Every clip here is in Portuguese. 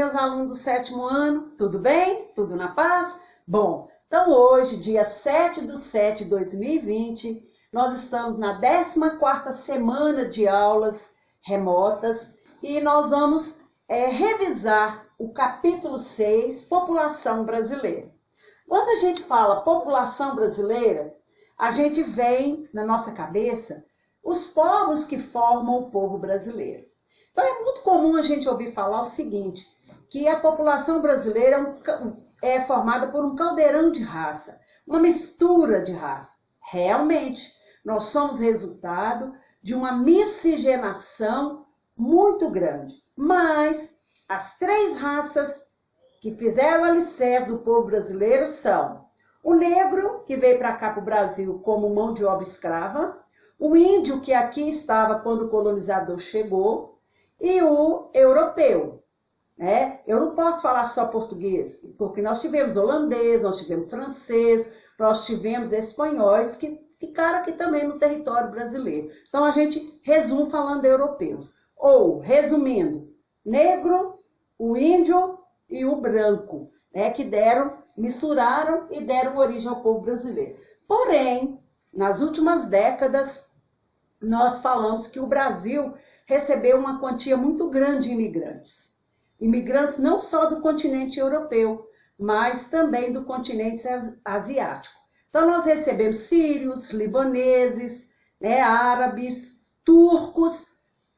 meus alunos do 7º ano, tudo bem? Tudo na paz? Bom, então hoje, dia 7/7/2020, nós estamos na 14ª semana de aulas remotas e nós vamos revisar o capítulo 6, População Brasileira. Quando a gente fala população brasileira, a gente vem na nossa cabeça os povos que formam o povo brasileiro. Então é muito comum a gente ouvir falar o seguinte, que a população brasileira é formada por um caldeirão de raça, uma mistura de raça. Realmente, nós somos resultado de uma miscigenação muito grande. Mas as 3 raças que fizeram o alicerce do povo brasileiro são o negro, que veio para cá para o Brasil como mão de obra escrava, o índio, que aqui estava quando o colonizador chegou, e o europeu. Eu não posso falar só português, porque nós tivemos holandês, nós tivemos francês, nós tivemos espanhóis que ficaram aqui também no território brasileiro. Então a gente resume falando europeus. Ou, resumindo, negro, o índio e o branco, que misturaram e deram origem ao povo brasileiro. Porém, nas últimas décadas, nós falamos que o Brasil recebeu uma quantia muito grande de imigrantes. Imigrantes não só do continente europeu, mas também do continente asiático. Então nós recebemos sírios, libaneses, árabes, turcos,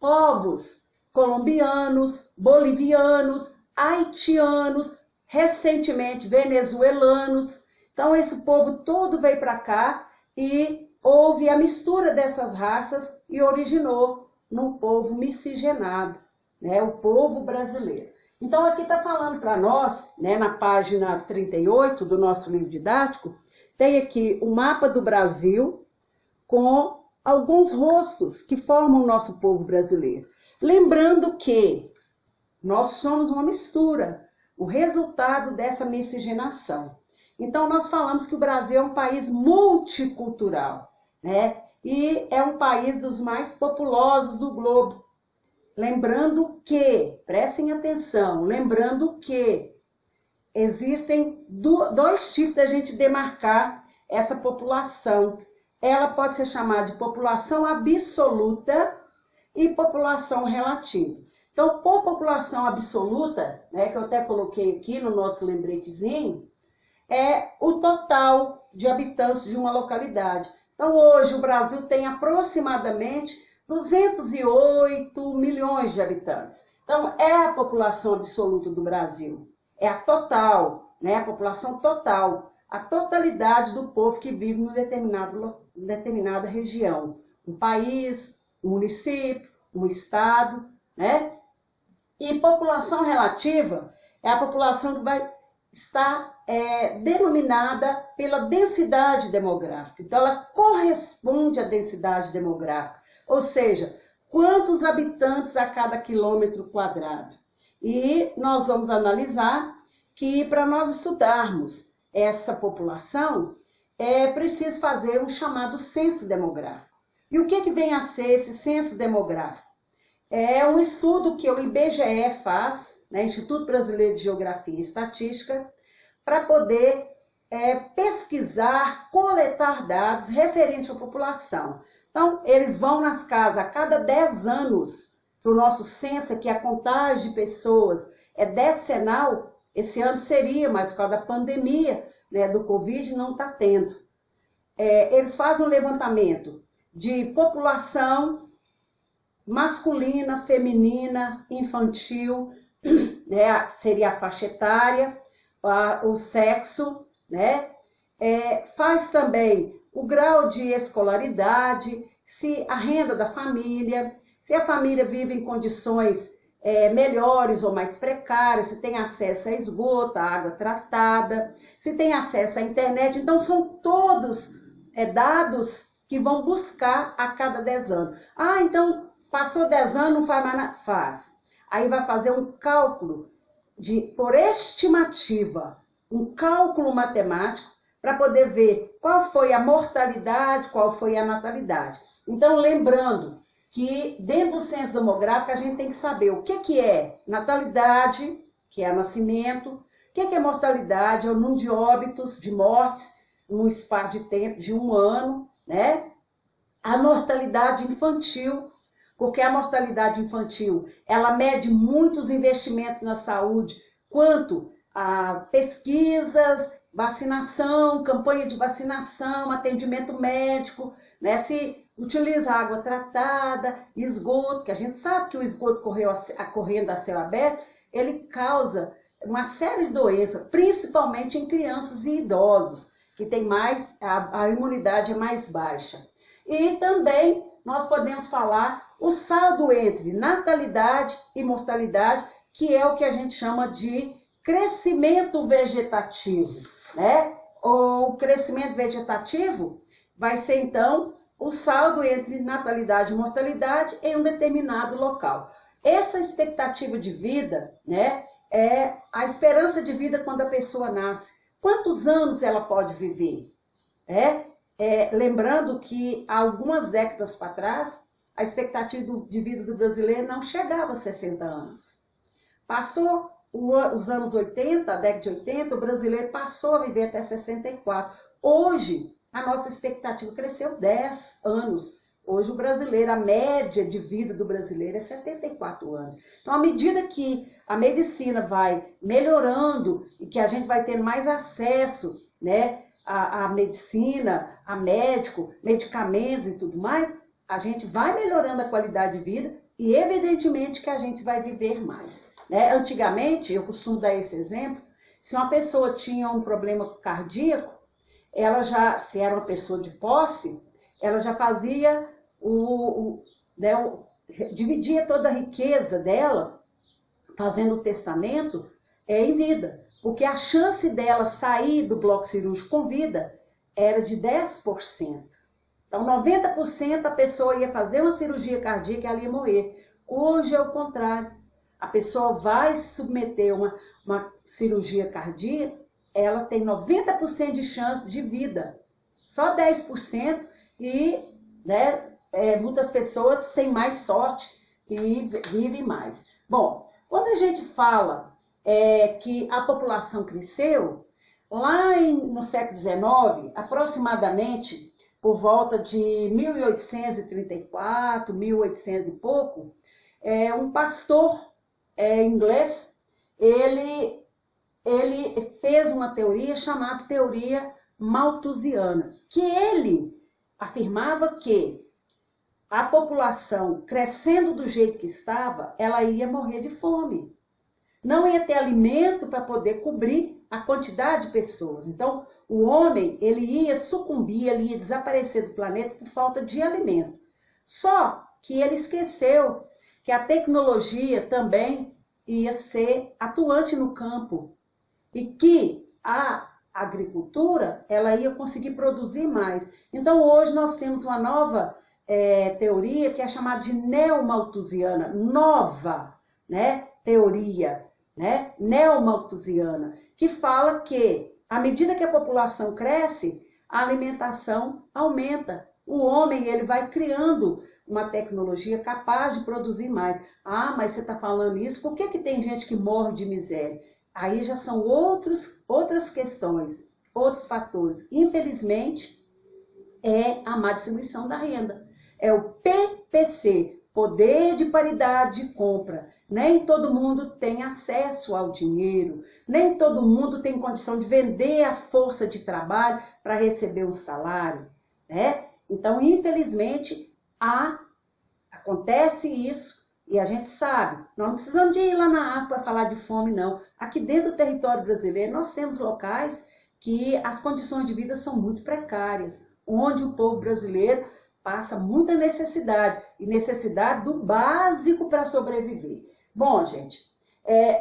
povos colombianos, bolivianos, haitianos, recentemente venezuelanos. Então esse povo todo veio para cá e houve a mistura dessas raças e originou num povo miscigenado, o povo brasileiro. Então aqui está falando para nós, na página 38 do nosso livro didático, tem aqui o mapa do Brasil com alguns rostos que formam o nosso povo brasileiro. Lembrando que nós somos uma mistura, o resultado dessa miscigenação. Então nós falamos que o Brasil é um país multicultural, e é um país dos mais populosos do globo. Lembrando que, prestem atenção, lembrando que existem 2 tipos da gente demarcar essa população. Ela pode ser chamada de população absoluta e população relativa. Então, por população absoluta, que eu até coloquei aqui no nosso lembretezinho, é o total de habitantes de uma localidade. Então, hoje o Brasil tem aproximadamente 208 milhões de habitantes. Então, é a população absoluta do Brasil. É a total, a população total. A totalidade do povo que vive em determinada região. Um país, um município, um estado, E população relativa é a população que vai estar denominada pela densidade demográfica. Então, ela corresponde à densidade demográfica. Ou seja, quantos habitantes a cada quilômetro quadrado. E nós vamos analisar que para nós estudarmos essa população, é preciso fazer um chamado censo demográfico. E o que vem a ser esse censo demográfico? É um estudo que o IBGE faz, Instituto Brasileiro de Geografia e Estatística, para poder pesquisar, coletar dados referentes à população. Então, eles vão nas casas a cada 10 anos, que o nosso censo aqui, a contagem de pessoas é decenal, esse ano seria, mas por causa da pandemia, do Covid, não está tendo. Eles fazem um levantamento de população masculina, feminina, infantil, seria a faixa etária, o sexo, faz também o grau de escolaridade, se a renda da família, se a família vive em condições melhores ou mais precárias, se tem acesso a esgoto, a água tratada, se tem acesso à internet. Então, são todos dados que vão buscar a cada 10 anos. Então, passou 10 anos, não faz mais nada? Faz. Aí vai fazer um cálculo por estimativa, um cálculo matemático, para poder ver qual foi a mortalidade, qual foi a natalidade. Então, lembrando que dentro do censo demográfico a gente tem que saber o que é natalidade, que é nascimento. O que é mortalidade? É o número de óbitos, de mortes, num espaço de tempo de 1 ano, né? A mortalidade infantil, porque a mortalidade infantil, ela mede muito os investimentos na saúde, quanto a pesquisas, vacinação, campanha de vacinação, atendimento médico, né? Se utiliza água tratada, esgoto, que a gente sabe que o esgoto correndo a céu aberto, ele causa uma série de doenças, principalmente em crianças e idosos, que tem mais, a imunidade é mais baixa. E também nós podemos falar o saldo entre natalidade e mortalidade, que é o que a gente chama de crescimento vegetativo, né? O crescimento vegetativo vai ser, então, o saldo entre natalidade e mortalidade em um determinado local. Essa expectativa de vida, né, é a esperança de vida quando a pessoa nasce. Quantos anos ela pode viver? Lembrando que há algumas décadas para trás, a expectativa de vida do brasileiro não chegava a 60 anos. Passou os anos 80, a década de 80, o brasileiro passou a viver até 64. Hoje, a nossa expectativa cresceu 10 anos. Hoje, o brasileiro, a média de vida do brasileiro é 74 anos. Então, à medida que a medicina vai melhorando e que a gente vai tendo mais acesso, né, à medicina, a médico, medicamentos e tudo mais, a gente vai melhorando a qualidade de vida e, evidentemente, que a gente vai viver mais. Né? Antigamente, eu costumo dar esse exemplo, se uma pessoa tinha um problema cardíaco, ela já, se era uma pessoa de posse, ela já fazia dividia toda a riqueza dela, fazendo o testamento em vida. Porque a chance dela sair do bloco cirúrgico com vida era de 10%. Então, 90% a pessoa ia fazer uma cirurgia cardíaca e ela ia morrer. Hoje é o contrário. A pessoa vai se submeter a uma cirurgia cardíaca, ela tem 90% de chance de vida. Só 10% e, né, muitas pessoas têm mais sorte e vivem mais. Bom, quando a gente fala que a população cresceu, lá no século XIX, aproximadamente por volta de 1834, 1800 e pouco, um pastor inglês, ele fez uma teoria chamada teoria malthusiana, que ele afirmava que a população crescendo do jeito que estava, ela ia morrer de fome. Não ia ter alimento para poder cobrir a quantidade de pessoas. Então, o homem, ele ia sucumbir, ele ia desaparecer do planeta por falta de alimento. Só que ele esqueceu que a tecnologia também ia ser atuante no campo e que a agricultura, ela ia conseguir produzir mais. Então, hoje nós temos uma nova teoria que é chamada de neomalthusiana, nova, né, teoria, né, neomalthusiana, que fala que, à medida que a população cresce, a alimentação aumenta. O homem, ele vai criando uma tecnologia capaz de produzir mais. Ah, mas você está falando isso, por que tem gente que morre de miséria? Aí já são outras questões, outros fatores. Infelizmente, é a má distribuição da renda. É o PPC, Poder de Paridade de Compra. Nem todo mundo tem acesso ao dinheiro, nem todo mundo tem condição de vender a força de trabalho para receber um salário, né? Então, infelizmente, acontece isso e a gente sabe. Nós não precisamos de ir lá na África para falar de fome, não. Aqui dentro do território brasileiro, nós temos locais que as condições de vida são muito precárias, onde o povo brasileiro passa muita necessidade, e necessidade do básico para sobreviver. Bom, gente,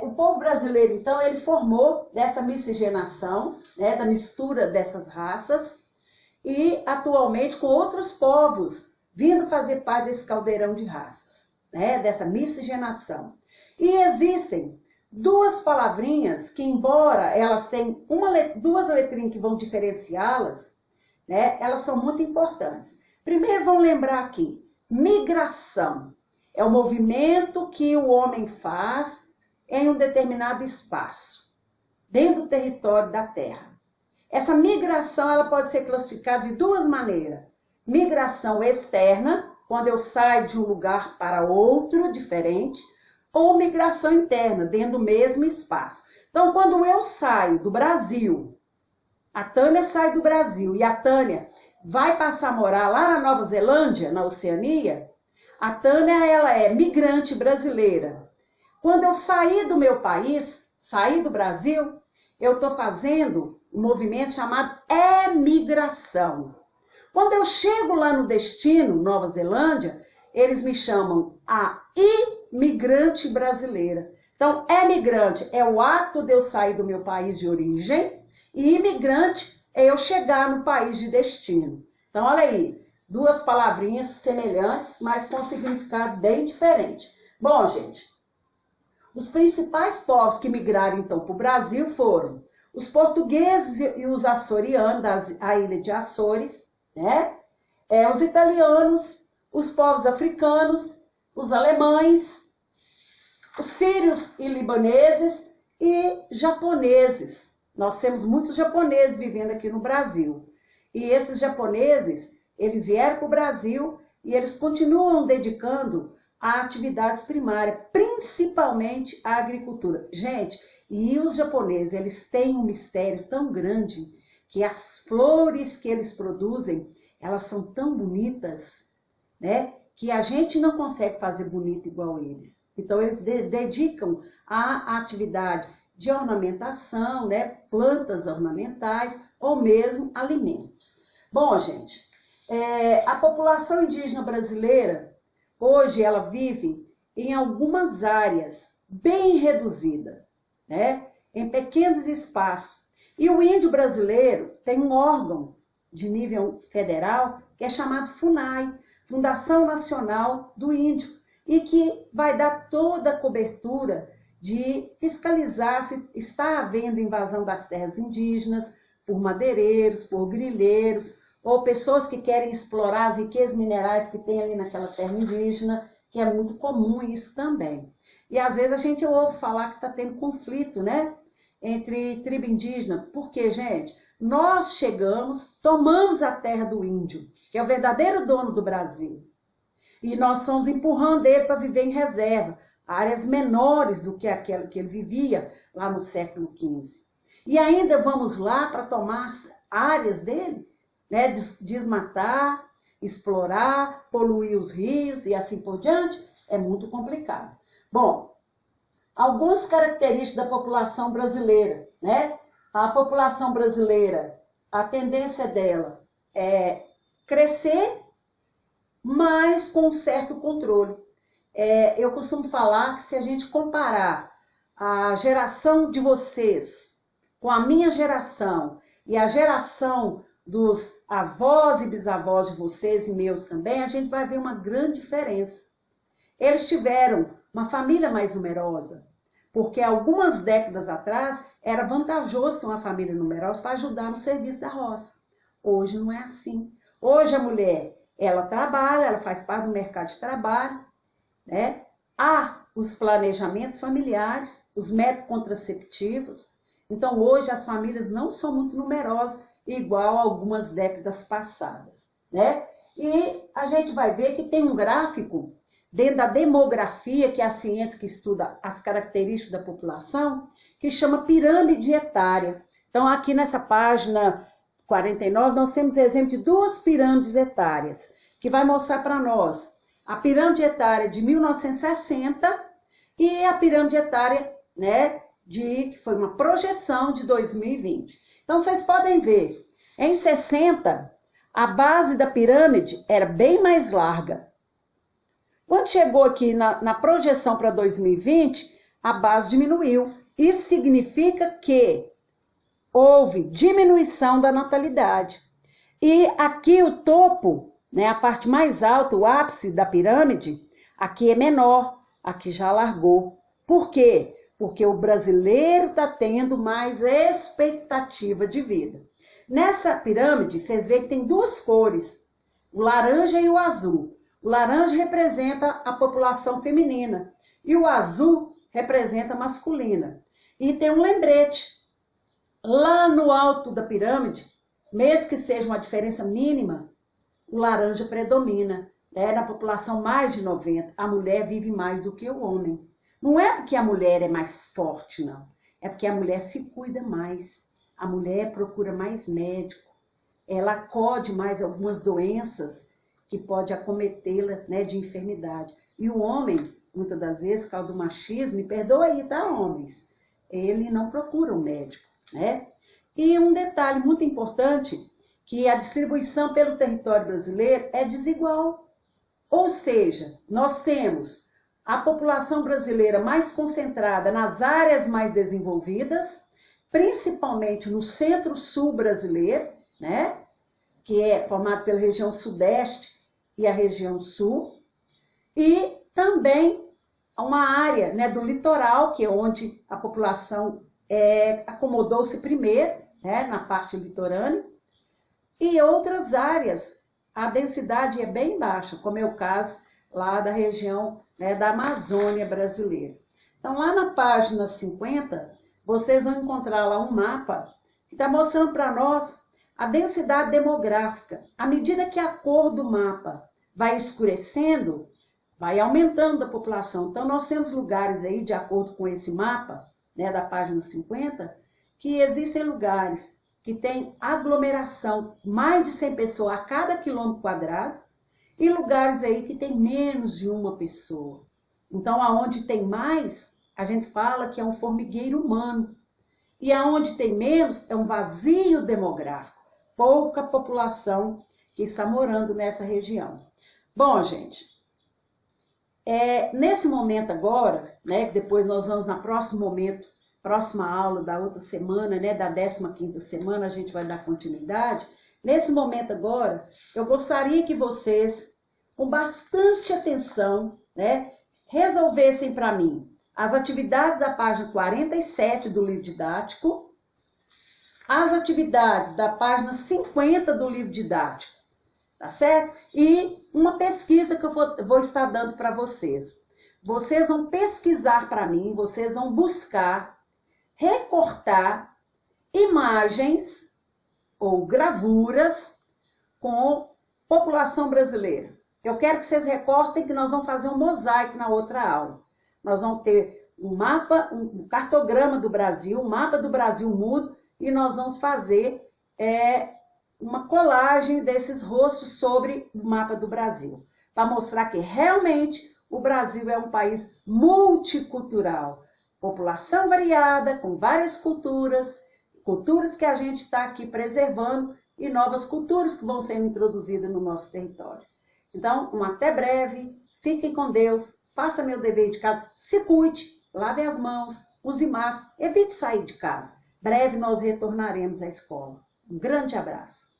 o povo brasileiro, então, ele formou dessa miscigenação, né, da mistura dessas raças, e atualmente com outros povos vindo fazer parte desse caldeirão de raças, né, dessa miscigenação. E existem duas palavrinhas que, embora elas tenham duas letrinhas que vão diferenciá-las, né, elas são muito importantes. Primeiro, vamos lembrar aqui, migração é o movimento que o homem faz em um determinado espaço, dentro do território da Terra. Essa migração ela pode ser classificada de duas maneiras. Migração externa, quando eu saio de um lugar para outro, diferente, ou migração interna, dentro do mesmo espaço. Então, quando eu saio do Brasil, a Tânia sai do Brasil e a Tânia vai passar a morar lá na Nova Zelândia, na Oceania, a Tânia ela é migrante brasileira. Quando eu sair do meu país, sair do Brasil, eu estou fazendo um movimento chamado emigração. Quando eu chego lá no destino, Nova Zelândia, eles me chamam a imigrante brasileira. Então, emigrante é o ato de eu sair do meu país de origem e imigrante é eu chegar no país de destino. Então, olha aí, duas palavrinhas semelhantes, mas com significado bem diferente. Bom, gente, os principais povos que migraram, então, para o Brasil foram os portugueses e os açorianos, da ilha de Açores, né? Os italianos, os povos africanos, os alemães, os sírios e libaneses e japoneses. Nós temos muitos japoneses vivendo aqui no Brasil. E esses japoneses, eles vieram para o Brasil e eles continuam dedicando a atividades primárias, principalmente a agricultura. Gente, e os japoneses, eles têm um mistério tão grande que as flores que eles produzem, elas são tão bonitas, né? Que a gente não consegue fazer bonito igual eles. Então, eles dedicam à atividade de ornamentação, né? Plantas ornamentais ou mesmo alimentos. Bom, gente, a população indígena brasileira, hoje ela vive em algumas áreas bem reduzidas, né? Em pequenos espaços. E o índio brasileiro tem um órgão de nível federal que é chamado FUNAI, Fundação Nacional do Índio, e que vai dar toda a cobertura de fiscalizar se está havendo invasão das terras indígenas por madeireiros, por grileiros, ou pessoas que querem explorar as riquezas minerais que tem ali naquela terra indígena, que é muito comum isso também. E às vezes a gente ouve falar que está tendo conflito, né? Entre tribo indígena. Por quê, gente? Nós chegamos, tomamos a terra do índio, que é o verdadeiro dono do Brasil. E nós fomos empurrando ele para viver em reserva, áreas menores do que aquela que ele vivia lá no século XV. E ainda vamos lá para tomar áreas dele, né? Desmatar, explorar, poluir os rios e assim por diante. É muito complicado. Bom, algumas características da população brasileira, né? A população brasileira, a tendência dela é crescer, mas com um certo controle. Eu costumo falar que se a gente comparar a geração de vocês com a minha geração e a geração dos avós e bisavós de vocês e meus também, a gente vai ver uma grande diferença. Eles tiveram uma família mais numerosa, porque algumas décadas atrás era vantajoso ter uma família numerosa para ajudar no serviço da roça. Hoje não é assim. Hoje a mulher, ela trabalha, ela faz parte do mercado de trabalho, né? Há os planejamentos familiares, os métodos contraceptivos. Então hoje as famílias não são muito numerosas, igual a algumas décadas passadas, né? E a gente vai ver que tem um gráfico dentro da demografia, que é a ciência que estuda as características da população, que chama pirâmide etária. Então, aqui nessa página 49, nós temos exemplo de duas pirâmides etárias, que vai mostrar para nós a pirâmide etária de 1960 e a pirâmide etária, né, que foi uma projeção de 2020. Então, vocês podem ver, em 60, a base da pirâmide era bem mais larga. Quando chegou aqui na projeção para 2020, a base diminuiu. Isso significa que houve diminuição da natalidade. E aqui o topo, né, a parte mais alta, o ápice da pirâmide, aqui é menor, aqui já largou. Por quê? Porque o brasileiro está tendo mais expectativa de vida. Nessa pirâmide, vocês veem que tem duas cores, o laranja e o azul. O laranja representa a população feminina e o azul representa a masculina. E tem um lembrete. Lá no alto da pirâmide, mesmo que seja uma diferença mínima, o laranja predomina. Na população mais de 90, a mulher vive mais do que o homem. Não é porque a mulher é mais forte, não. É porque a mulher se cuida mais. A mulher procura mais médico. Ela acode mais algumas doenças que pode acometê-la, né, de enfermidade. E o homem, muitas das vezes, por causa do machismo, me perdoa aí, tá, homens? Ele não procura um médico, né? E um detalhe muito importante, que a distribuição pelo território brasileiro é desigual. Ou seja, nós temos a população brasileira mais concentrada nas áreas mais desenvolvidas, principalmente no centro-sul brasileiro, né? Que é formado pela região sudeste e a região sul, e também uma área, né, do litoral, que é onde a população acomodou-se primeiro, né, na parte litorânea, e outras áreas, a densidade é bem baixa, como é o caso lá da região, né, da Amazônia brasileira. Então, lá na página 50, vocês vão encontrar lá um mapa que está mostrando para nós a densidade demográfica. À medida que a cor do mapa vai escurecendo, vai aumentando a população. Então, nós temos lugares aí, de acordo com esse mapa, né, da página 50, que existem lugares que tem aglomeração, mais de 100 pessoas a cada quilômetro quadrado, e lugares aí que tem menos de uma pessoa. Então, aonde tem mais, a gente fala que é um formigueiro humano. E aonde tem menos, é um vazio demográfico. Pouca população que está morando nessa região. Bom, gente, nesse momento agora, né, depois nós vamos na próxima aula da outra semana, né, da 15ª semana, a gente vai dar continuidade. Nesse momento agora, eu gostaria que vocês, com bastante atenção, né, resolvessem para mim as atividades da página 47 do livro didático, as atividades da página 50 do livro didático, tá certo? E uma pesquisa que eu vou estar dando para vocês. Vocês vão pesquisar para mim, vocês vão buscar, recortar imagens ou gravuras com população brasileira. Eu quero que vocês recortem que nós vamos fazer um mosaico na outra aula. Nós vamos ter um mapa, um cartograma do Brasil, um mapa do Brasil mudo, e nós vamos fazer uma colagem desses rostos sobre o mapa do Brasil, para mostrar que realmente o Brasil é um país multicultural, população variada, com várias culturas que a gente está aqui preservando e novas culturas que vão sendo introduzidas no nosso território. Então, até breve, fiquem com Deus, faça meu dever de casa, se cuide, lave as mãos, use máscara, evite sair de casa. Breve nós retornaremos à escola. Um grande abraço.